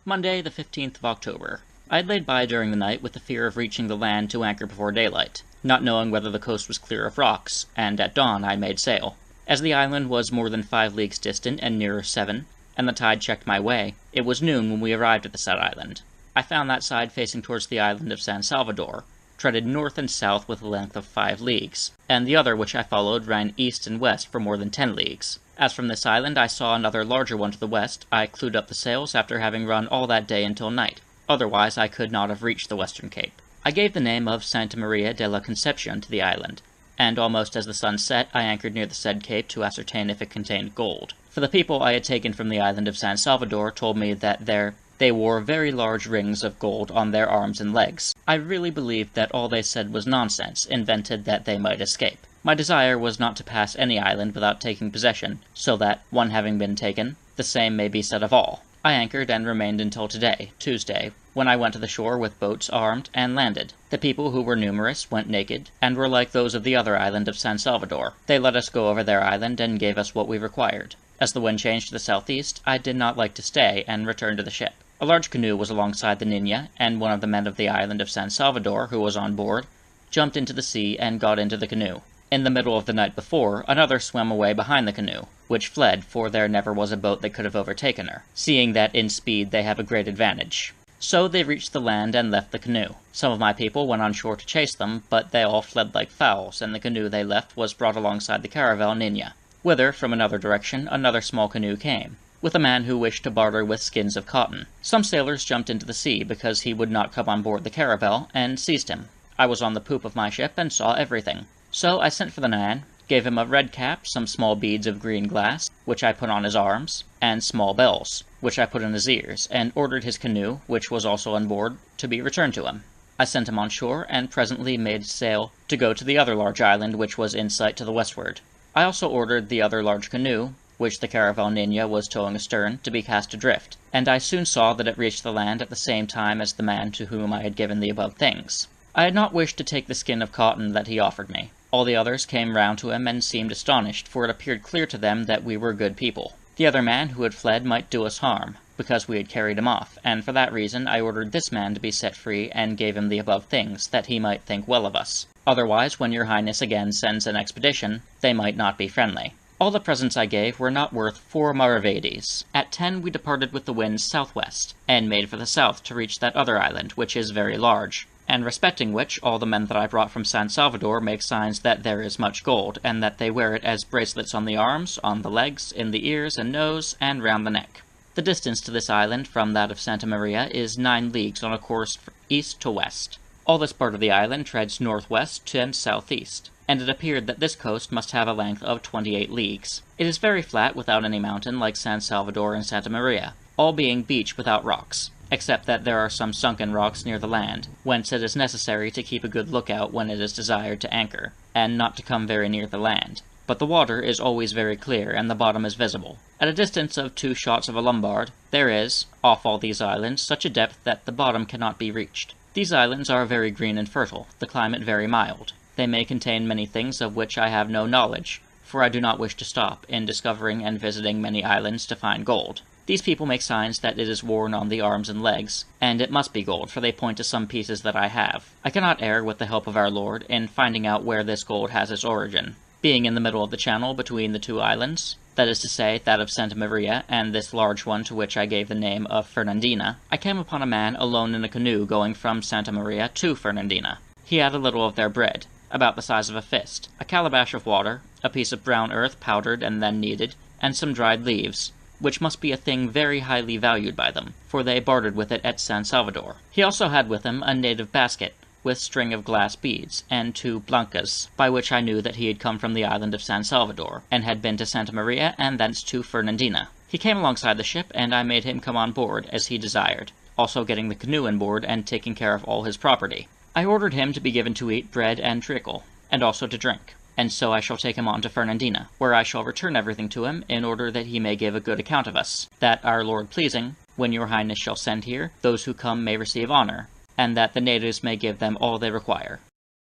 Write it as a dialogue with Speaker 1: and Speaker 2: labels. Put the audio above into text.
Speaker 1: Monday, the 15th of October. I had laid by during the night with the fear of reaching the land to anchor before daylight, not knowing whether the coast was clear of rocks, and at dawn I made sail. As the island was more than 5 leagues distant and nearer 7, and the tide checked my way, it was noon when we arrived at the said island. I found that side facing towards the island of San Salvador, treaded north and south with a length of 5 leagues, and the other which I followed ran east and west for more than 10 leagues. As from this island I saw another larger one to the west, I clewed up the sails after having run all that day until night. Otherwise I could not have reached the western cape. I gave the name of Santa Maria de la Concepcion to the island, and almost as the sun set I anchored near the said cape to ascertain if it contained gold. For the people I had taken from the island of San Salvador told me that they wore very large rings of gold on their arms and legs. I really believed that all they said was nonsense, invented that they might escape. My desire was not to pass any island without taking possession, so that, one having been taken, the same may be said of all. I anchored and remained until today, Tuesday, when I went to the shore with boats armed and landed. The people, who were numerous, went naked, and were like those of the other island of San Salvador. They let us go over their island and gave us what we required. As the wind changed to the southeast, I did not like to stay and returned to the ship. A large canoe was alongside the Nina, and one of the men of the island of San Salvador, who was on board, jumped into the sea and got into the canoe. In the middle of the night before, another swam away behind the canoe, which fled, for there never was a boat that could have overtaken her, seeing that in speed they have a great advantage. So they reached the land and left the canoe. Some of my people went on shore to chase them, but they all fled like fowls, and the canoe they left was brought alongside the caravel Nina, whither, from another direction, another small canoe came, with a man who wished to barter with skins of cotton. Some sailors jumped into the sea because he would not come on board the caravel, and seized him. I was on the poop of my ship and saw everything. So I sent for the man, gave him a red cap, some small beads of green glass, which I put on his arms, and small bells, which I put in his ears, and ordered his canoe, which was also on board, to be returned to him. I sent him on shore, and presently made sail to go to the other large island which was in sight to the westward. I also ordered the other large canoe, which the caravel Nina was towing astern, to be cast adrift, and I soon saw that it reached the land at the same time as the man to whom I had given the above things. I had not wished to take the skin of cotton that he offered me. All the others came round to him and seemed astonished, for it appeared clear to them that we were good people. The other man who had fled might do us harm, because we had carried him off, and for that reason I ordered this man to be set free and gave him the above things, that he might think well of us. Otherwise, when your highness again sends an expedition, they might not be friendly. All the presents I gave were not worth 4 maravedis. At 10 we departed with the wind southwest, and made for the south to reach that other island, which is very large, and respecting which all the men that I brought from San Salvador make signs that there is much gold, and that they wear it as bracelets on the arms, on the legs, in the ears and nose, and round the neck. The distance to this island from that of Santa Maria is 9 leagues on a course east to west. All this part of the island treads northwest and southeast, and it appeared that this coast must have a length of 28 leagues. It is very flat without any mountain like San Salvador and Santa Maria, all being beach without rocks, except that there are some sunken rocks near the land, whence it is necessary to keep a good lookout when it is desired to anchor, and not to come very near the land. But the water is always very clear, and the bottom is visible. At a distance of 2 shots of a lombard, there is, off all these islands, such a depth that the bottom cannot be reached. These islands are very green and fertile, the climate very mild. They may contain many things of which I have no knowledge, for I do not wish to stop in discovering and visiting many islands to find gold. These people make signs that it is worn on the arms and legs, and it must be gold, for they point to some pieces that I have. I cannot err with the help of our Lord in finding out where this gold has its origin. Being in the middle of the channel between the 2 islands, that is to say, that of Santa Maria and this large one to which I gave the name of Fernandina, I came upon a man alone in a canoe going from Santa Maria to Fernandina. He had a little of their bread, about the size of a fist, a calabash of water, a piece of brown earth powdered and then kneaded, and some dried leaves, which must be a thing very highly valued by them, for they bartered with it at San Salvador. He also had with him a native basket, with string of glass beads, and 2 blancas, by which I knew that he had come from the island of San Salvador, and had been to Santa Maria and thence to Fernandina. He came alongside the ship, and I made him come on board, as he desired, also getting the canoe on board and taking care of all his property. I ordered him to be given to eat bread and treacle, and also to drink, and so I shall take him on to Fernandina, where I shall return everything to him, in order that he may give a good account of us, that our Lord pleasing, when your highness shall send here, those who come may receive honor, and that the natives may give them all they require.